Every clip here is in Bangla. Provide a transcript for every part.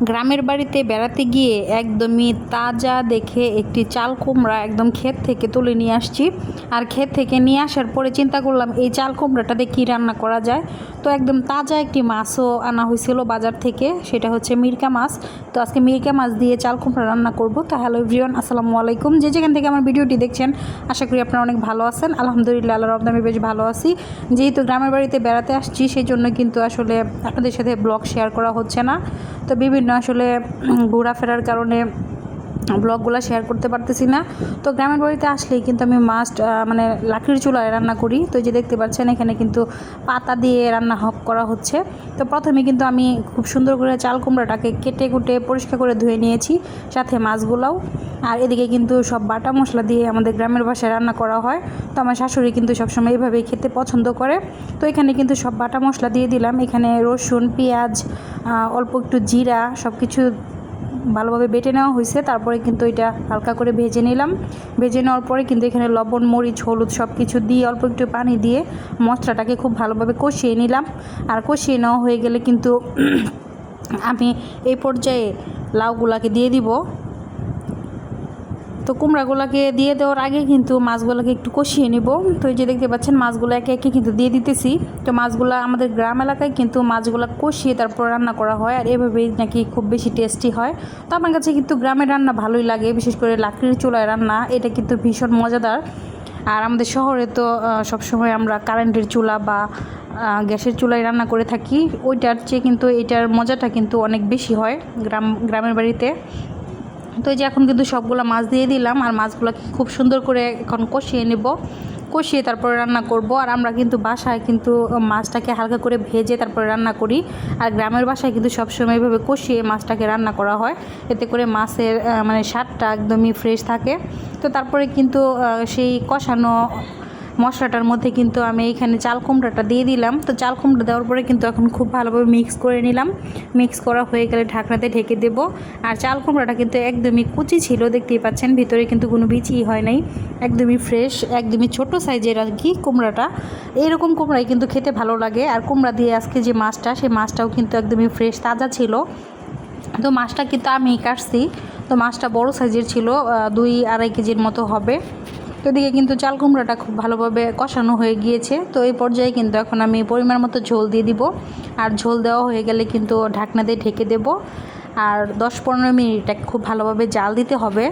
গ্রামের বাড়িতে বেড়াতে গিয়ে একদমই তাজা দেখে একটি চাল কুমড়া একদম ক্ষেত থেকে তুলে নিয়ে আসছি। আর ক্ষেত থেকে নিয়ে আসার পরে চিন্তা করলাম এই চাল কুমড়াটাতে কী রান্না করা যায়। তো একদম তাজা একটি মাছও আনা হয়েছিল বাজার থেকে, সেটা হচ্ছে মিরকা মাছ। তো আজকে মিরকা মাছ দিয়ে চাল কুমড়া রান্না করব। তো হ্যালো এভরিওয়ান, আসসালামু আলাইকুম। যে যেখান থেকে আমার ভিডিওটি দেখছেন আশা করি আপনারা অনেক ভালো আছেন। আলহামদুলিল্লাহ, আল্লাহর রহমতে আমি বেশ ভালো আছি। যেহেতু গ্রামের বাড়িতে বেড়াতে আসছি সেই জন্য কিন্তু আসলে আপনাদের সাথে ব্লগ শেয়ার করা হচ্ছে না। তো বিভিন্ন আসলে ঘোরাফেরার কারণে ব্লগগুলো শেয়ার করতে পারতেছি না। তো গ্রামের বাড়িতে আসলেই কিন্তু আমি মাস্ট মানে লাকড়ির চুলায় রান্না করি। তো যে দেখতে পাচ্ছেন এখানে কিন্তু পাতা দিয়ে রান্না করা হচ্ছে। তো প্রথমে কিন্তু আমি খুব সুন্দর করে চাল কুমড়াটাকে কেটে কুটে পরিষ্কার করে ধুয়ে নিয়েছি, সাথে মাছগুলাও। আর এদিকে কিন্তু সব বাটা মশলা দিয়ে আমাদের গ্রামের ভাষায় রান্না করা হয়। তো আমার শাশুড়ি কিন্তু সবসময় এইভাবেই খেতে পছন্দ করে। তো এখানে কিন্তু সব বাটা মশলা দিয়ে দিলাম। এখানে রসুন, পেঁয়াজ, অল্প একটু জিরা সব কিছু ভালোভাবে বেটে নেওয়া হয়েছে। তারপরে কিন্তু এটা হালকা করে ভেজে নিলাম। ভেজে নেওয়ার পরে কিন্তু এখানে লবণ, মরিচ, হলুদ সব কিছু দিয়ে অল্প একটু পানি দিয়ে মশলাটাকে খুব ভালোভাবে কষিয়ে নিলাম। আর কষিয়ে নেওয়া হয়ে গেলে কিন্তু আমি এই পর্যায়ে লাউগুলাকে দিয়ে দিব। তো কুমড়াগুলোকে দিয়ে দেওয়ার আগে কিন্তু মাছগুলোকে একটু কষিয়ে নিব। তো এই যে দেখতে পাচ্ছেন মাছগুলো একে একে কিন্তু দিয়ে দিতেছি। তো মাছগুলো আমাদের গ্রাম এলাকায় কিন্তু মাছগুলো কষিয়ে তারপর রান্না করা হয়, আর এভাবেই নাকি খুব বেশি টেস্টি হয়। তো আমার কাছে কিন্তু গ্রামের রান্না ভালোই লাগে, বিশেষ করে লাকড়ির চুলায় রান্না, এটা কিন্তু ভীষণ মজাদার। আর আমাদের শহরে তো সবসময় আমরা কারেন্টের চুলা বা গ্যাসের চুলায় রান্না করে থাকি, ওইটার চেয়ে কিন্তু এটার মজাটা কিন্তু অনেক বেশি হয় গ্রামের বাড়িতে। তো এই যে এখন কিন্তু সবগুলো মাছ দিয়ে দিলাম, আর মাছগুলোকে খুব সুন্দর করে এখন কষিয়ে নেব। কষিয়ে তারপরে রান্না করব। আর আমরা কিন্তু বাসায় কিন্তু মাছটাকে হালকা করে ভেজে তারপরে রান্না করি, আর গ্রামের বাসায় কিন্তু সবসময় এইভাবে কষিয়ে মাছটাকে রান্না করা হয়। এতে করে মাছের মানে স্বাদটা একদমই ফ্রেশ থাকে। তো তারপরে কিন্তু সেই কষানো মশলাটার মধ্যে কিন্তু আমি এইখানে চাল কুমড়াটা দিয়ে দিলাম। তো চাল কুমড়া দেওয়ার পরে কিন্তু এখন খুব ভালোভাবে মিক্স করে নিলাম। মিক্স করা হয়ে গেলে ঢাকনাতে ঢেকে দেব। আর চাল কুমড়াটা কিন্তু একদমই কুচি ছিল, দেখতেই পাচ্ছেন ভিতরে কিন্তু কোনো বিচিই হয় নাই, একদমই ফ্রেশ, একদমই ছোট সাইজের আর কি কুমড়াটা। এইরকম কুমড়াই কিন্তু খেতে ভালো লাগে। আর কুমড়া দিয়ে আজকে যে মাছটা, সেই মাছটাও কিন্তু একদমই ফ্রেশ তাজা ছিল। তো মাছটা কিন্তু আমি কাটছি। তো মাছটা বড় সাইজের ছিল, 2-2.5 কেজির মতো হবে। তো এদিকে কিন্তু চাল কুমড়াটা খুব ভালোভাবে কষানো হয়ে গিয়েছে। তো এই পর্যায়ে কিন্তু এখন আমি পরিমাণ মতো ঝোল দিয়ে দিব। আর ঝোল দেওয়া হয়ে গেলে কিন্তু ঢাকনা দিয়ে ঢেকে দেব। আর 10-15 মিনিট খুব ভালোভাবে জাল দিতে হবে।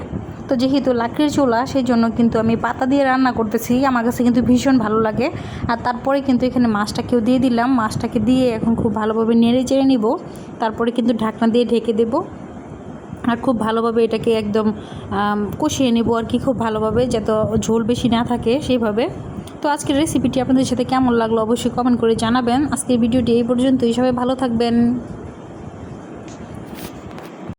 তো যেহেতু লাকড়ির চুলা, সেই জন্য কিন্তু আমি পাতা দিয়ে রান্না করতেছি, আমার কাছে কিন্তু ভীষণ ভালো লাগে। আর তারপরে কিন্তু এখানে মাছটাকেও দিয়ে দিলাম। মাছটাকে দিয়ে এখন খুব ভালোভাবে নেড়ে চেড়ে নিব। তারপরে কিন্তু ঢাকনা দিয়ে ঢেকে দেব। আর খুব ভালোভাবে এটাকে একদম কষিয়ে নেব আর কি, খুব ভালোভাবে, যাতে ঝোল বেশি না থাকে সেইভাবে। তো আজকের রেসিপিটি আপনাদের সাথে কেমন লাগলো অবশ্যই কমেন্ট করে জানাবেন। আজকের ভিডিওটি এই পর্যন্তই, সবাই ভালো থাকবেন।